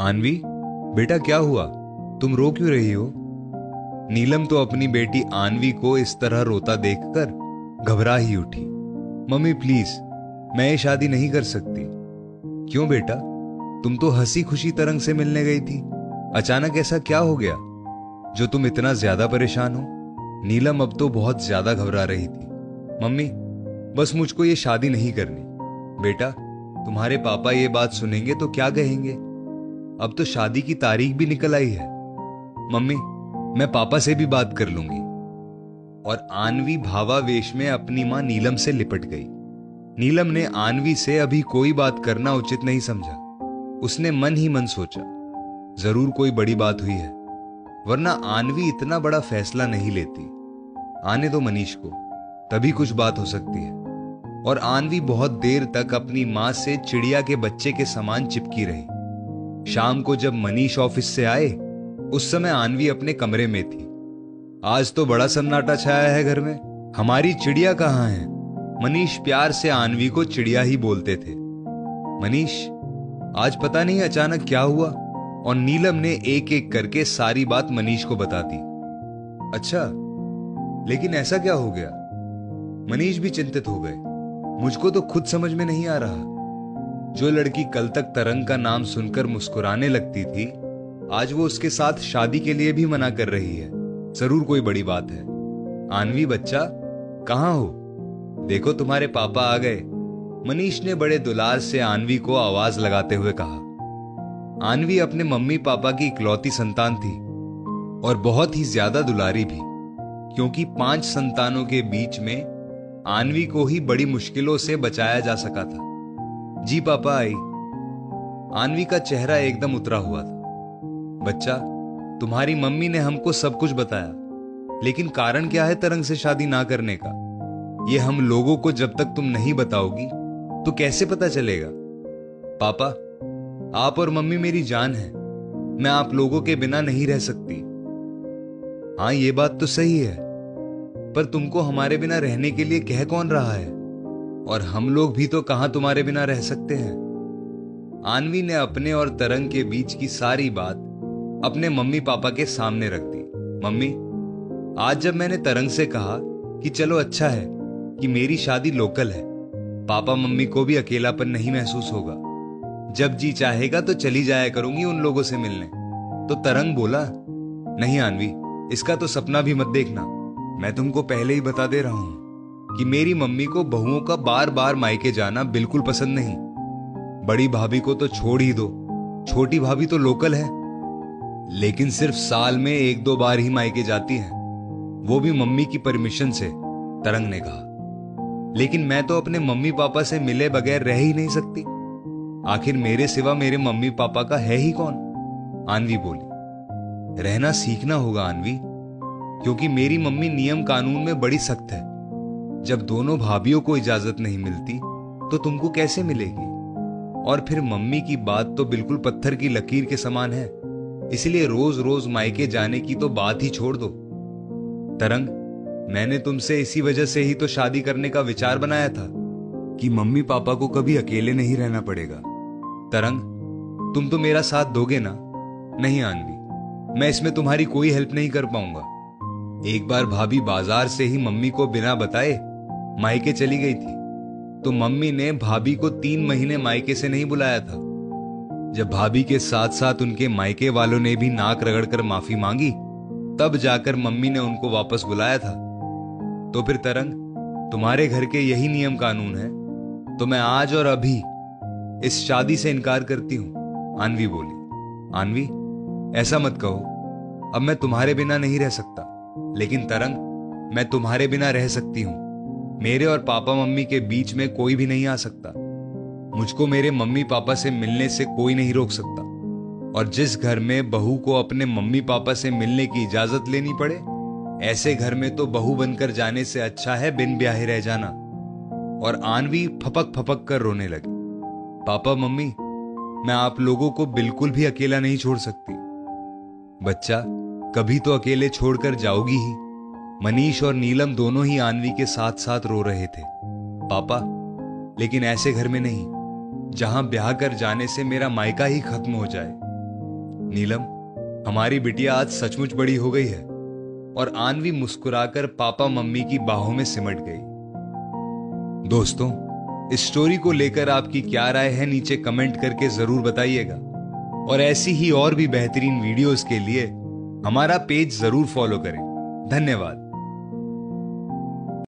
आन्वी, बेटा क्या हुआ? तुम रो क्यों रही हो? नीलम तो अपनी बेटी आन्वी को इस तरह रोता देखकर घबरा ही उठी। मम्मी प्लीज, मैं ये शादी नहीं कर सकती। क्यों बेटा, तुम तो हंसी खुशी तरंग से मिलने गई थी। अचानक ऐसा क्या हो गया जो तुम इतना ज्यादा परेशान हो? नीलम अब तो बहुत ज्यादा घबरा रही थी। मम्मी, बस मुझको ये शादी नहीं करनी। बेटा, तुम्हारे पापा ये बात सुनेंगे तो क्या कहेंगे? अब तो शादी की तारीख भी निकल आई है। मम्मी, मैं पापा से भी बात कर लूंगी। और आन्वी भावावेश में अपनी मां नीलम से लिपट गई। नीलम ने आन्वी से अभी कोई बात करना उचित नहीं समझा। उसने मन ही मन सोचा, जरूर कोई बड़ी बात हुई है, वरना आन्वी इतना बड़ा फैसला नहीं लेती। आने दो मनीष को, तभी कुछ बात हो सकती है। और आन्वी बहुत देर तक अपनी मां से चिड़िया के बच्चे के समान चिपकी रही। शाम को जब मनीष ऑफिस से आए, उस समय आन्वी अपने कमरे में थी। आज तो बड़ा सन्नाटा छाया है घर में। हमारी चिड़िया कहाँ है? मनीष प्यार से आन्वी को चिड़िया ही बोलते थे। मनीष, आज पता नहीं अचानक क्या हुआ। और नीलम ने एक एक करके सारी बात मनीष को बता दी। अच्छा, लेकिन ऐसा क्या हो गया? मनीष भी चिंतित हो गए। मुझको तो खुद समझ में नहीं आ रहा। जो लड़की कल तक तरंग का नाम सुनकर मुस्कुराने लगती थी, आज वो उसके साथ शादी के लिए भी मना कर रही है। जरूर कोई बड़ी बात है। आन्वी बच्चा, कहाँ हो? देखो तुम्हारे पापा आ गए। मनीष ने बड़े दुलार से आन्वी को आवाज लगाते हुए कहा। आन्वी अपने मम्मी पापा की इकलौती संतान थी और बहुत ही ज्यादा दुलारी भी, क्योंकि 5 संतानों के बीच में आन्वी को ही बड़ी मुश्किलों से बचाया जा सका था। जी पापा आई। आन्वी का चेहरा एकदम उतरा हुआ था। बच्चा, तुम्हारी मम्मी ने हमको सब कुछ बताया, लेकिन कारण क्या है तरंग से शादी ना करने का? ये हम लोगों को जब तक तुम नहीं बताओगी तो कैसे पता चलेगा? पापा, आप और मम्मी मेरी जान है। मैं आप लोगों के बिना नहीं रह सकती। हाँ, ये बात तो सही है, पर तुमको हमारे बिना रहने के लिए कह कौन रहा है? और हम लोग भी तो कहां तुम्हारे बिना रह सकते हैं। आन्वी ने अपने और तरंग के बीच की सारी बात अपने मम्मी पापा के सामने रख दी। मम्मी, आज जब मैंने तरंग से कहा कि चलो अच्छा है कि मेरी शादी लोकल है, पापा मम्मी को भी अकेलापन नहीं महसूस होगा। जब जी चाहेगा तो चली जाया करूंगी उन लोगों से मिलने। तो तरंग बोला, नहीं आन्वी, इसका तो सपना भी मत देखना। मैं तुमको पहले ही बता दे रहा हूं कि मेरी मम्मी को बहुओं का बार बार मायके जाना बिल्कुल पसंद नहीं। बड़ी भाभी को तो छोड़ ही दो, छोटी भाभी तो लोकल है, लेकिन सिर्फ साल में 1-2 बार ही मायके जाती है, वो भी मम्मी की परमिशन से। तरंग ने कहा, लेकिन मैं तो अपने मम्मी पापा से मिले बगैर रह ही नहीं सकती। आखिर मेरे सिवा मेरे मम्मी पापा का है ही कौन? आन्वी बोली, रहना सीखना होगा आन्वी, क्योंकि मेरी मम्मी नियम कानून में बड़ी सख्त है। जब दोनों भाभीओं को इजाजत नहीं मिलती तो तुमको कैसे मिलेगी? और फिर मम्मी की बात तो बिल्कुल पत्थर की लकीर के समान है, इसलिए रोज रोज मायके जाने की तो बात ही छोड़ दो। तरंग, मैंने तुमसे इसी वजह से ही तो शादी करने का विचार बनाया था कि मम्मी पापा को कभी अकेले नहीं रहना पड़ेगा। तरंग, तुम तो मेरा साथ दोगे ना? नहीं आन्वी, मैं इसमें तुम्हारी कोई हेल्प नहीं कर पाऊंगा। एक बार भाभी बाजार से ही मम्मी को बिना बताए मायके चली गई थी, तो मम्मी ने भाभी को 3 महीने मायके से नहीं बुलाया था। जब भाभी के साथ साथ उनके मायके वालों ने भी नाक रगड़कर माफी मांगी, तब जाकर मम्मी ने उनको वापस बुलाया था। तो फिर तरंग, तुम्हारे घर के यही नियम कानून है, तो मैं आज और अभी इस शादी से इनकार करती हूं। आन्वी बोली। आन्वी, ऐसा मत कहो, अब मैं तुम्हारे बिना नहीं रह सकता। लेकिन तरंग, मैं तुम्हारे बिना रह सकती हूं। मेरे और पापा मम्मी के बीच में कोई भी नहीं आ सकता। मुझको मेरे मम्मी पापा से मिलने से कोई नहीं रोक सकता। और जिस घर में बहू को अपने मम्मी पापा से मिलने की इजाजत लेनी पड़े, ऐसे घर में तो बहू बनकर जाने से अच्छा है बिन ब्याहे रह जाना। और आन्वी फपक फपक कर रोने लगी। पापा मम्मी, मैं आप लोगों को बिल्कुल भी अकेला नहीं छोड़ सकती। बच्चा, कभी तो अकेले छोड़कर जाओगी ही। मनीष और नीलम दोनों ही आन्वी के साथ साथ रो रहे थे। पापा, लेकिन ऐसे घर में नहीं, जहां ब्याह कर जाने से मेरा मायका ही खत्म हो जाए। नीलम, हमारी बिटिया आज सचमुच बड़ी हो गई है। और आन्वी मुस्कुराकर पापा मम्मी की बाहों में सिमट गई। दोस्तों, इस स्टोरी को लेकर आपकी क्या राय है नीचे कमेंट करके जरूर बताइएगा। और ऐसी ही और भी बेहतरीन वीडियोस के लिए हमारा पेज जरूर फॉलो करें। धन्यवाद।